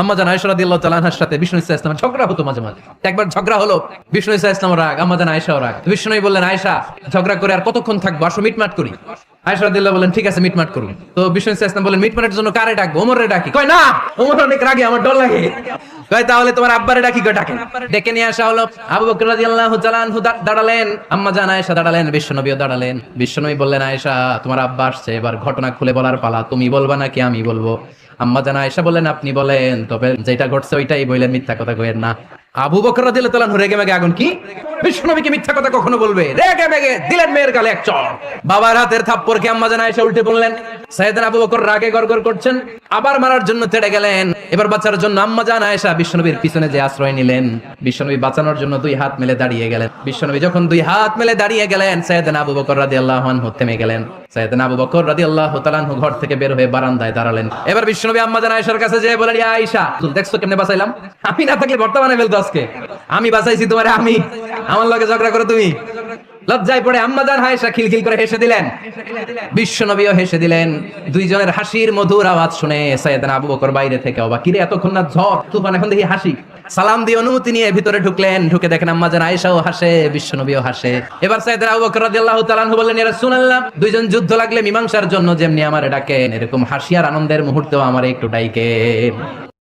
আম্মা জান আয়েশা রাদিয়াল্লাহু তাআলা আনহার সাথে বিষ্ণু ইসা ইসলামের ঝগড়া হতো মাঝে মাঝে। একবার ঝগড়া হলো, বিষ্ণু ইসা ইসলাম রাগ, আম্মা জান আয়েশাও রাগ। বিষ্ণু নবী বললেন, আয়েশা ঝগড়া করে আর কতক্ষণ থাকবো, আসো মিটমাট করি। আয়েশা রাদিয়াল্লাহু বললেন, ঠিক আছে মিটমাট করুন। তো বিষ্ণু ইসা ইসলাম বললেন, মিটমাটের জন্য কারে ডাকবো? ওমরে ডাকি। কয় না, ওমর অনেক রাগে, আমার ডর লাগে। কয় তাহলে তোমার আব্বারে ডাকি। কয় ডাকেন। ডেকে নিয়ে আসা হলো। আবু বকর রাদিয়াল্লাহু তাআলা আনহু দাঁড়ালেন, আম্মা জান আয়েশা দাঁড়ালেন, বিশ্বনবীও দাঁড়ালেন। বিশ্বনবী বললেন, আয়েশা তোমার আব্বা আসছে, এবার ঘটনা খুলে বলার পালা, তুমি বলবা নাকি আমি বলবো? আম্মা জান আয়েশা বললেন, আপনি বলেন, তবে যেটা ঘটছে ওইটাই বললেন, মিথ্যা কথা কইেন না। আবু বকর রাদিয়াল্লাহু তাআলা আনহু রেগে মেগে আগুন। কি বিশ্বনবীকে মিথ্যা কথা কখনো বলবে? রেগে মেগে দিলেন মেয়ের গালে এক চড়। বাবার হাতের থাপ্পড়কে আম্মা জান আয়েশা উল্টে বললেন। সাইয়েদনা আবু বকর রাগে গড়গড় করছেন, আবার মারার জন্য তেড়ে গেলেন। এবার বাঁচার জন্য আম্মা জান আয়েশা বিশ্বনবীর পিছনে যে আশ্রয় নিলেন, বিশ্বনবী বাঁচানোর জন্য দুই হাত মেলে দাঁড়িয়ে গেলেন। বিশ্বনবী যখন দুই হাত মেলে দাঁড়িয়ে গেলেন, সাইয়েদনা আবু বকর রাদিয়াল্লাহু আনহু থেমে গেলেন। সাইয়েদনা আবু বকর রাদিয়াল্লাহু তাআলা আনহু ঘর থেকে বের হয়ে বারান্দায় দাঁড়ালেন। এবার বিশ্বনবী আম্মা জান আয়েশার কাছে যেয়ে বলেন, ইয়া আয়েশা, তুমি দেখছো কেমনে বাঁচাইলাম? আমি না থাকলে বর্তমানে ফেলতো আজকে। আমি বাঁচাইছি তোমারে, আমি আমার লগে ঝগড়া করো তুমি? লজ্জায় পড়ে আম্মা জান আয়েশা খিলখিল করে হেসে দিলেন, বিশ্বনবীও হেসে দিলেন। দুইজনের হাসির মধুর আওয়াজ শুনে সাইয়েদনা আবু বকর বাইরে থেকে অবাক, কিরে এতক্ষণ না ঝড় তুফান, এখন দেখি হাসি। সালাম দিয়ে অনুমতি নিয়ে ভিতরে ঢুকলেন, ঢুকে দেখেন আম্মা জান আয়েশাও হাসে, বিশ্বনবীও হাসে। এবার সাইয়েদনা আবু বকর রাদিয়াল্লাহু তাআলা আনহু বললেন, ইয়া রাসূলুল্লাহ, দুইজন যুদ্ধ লাগলে মীমাংসার জন্য যেমনি আমারে ডাকেন, এরকম হাসি আর আনন্দের মুহূর্তেও আমারে একটু ডাকেন।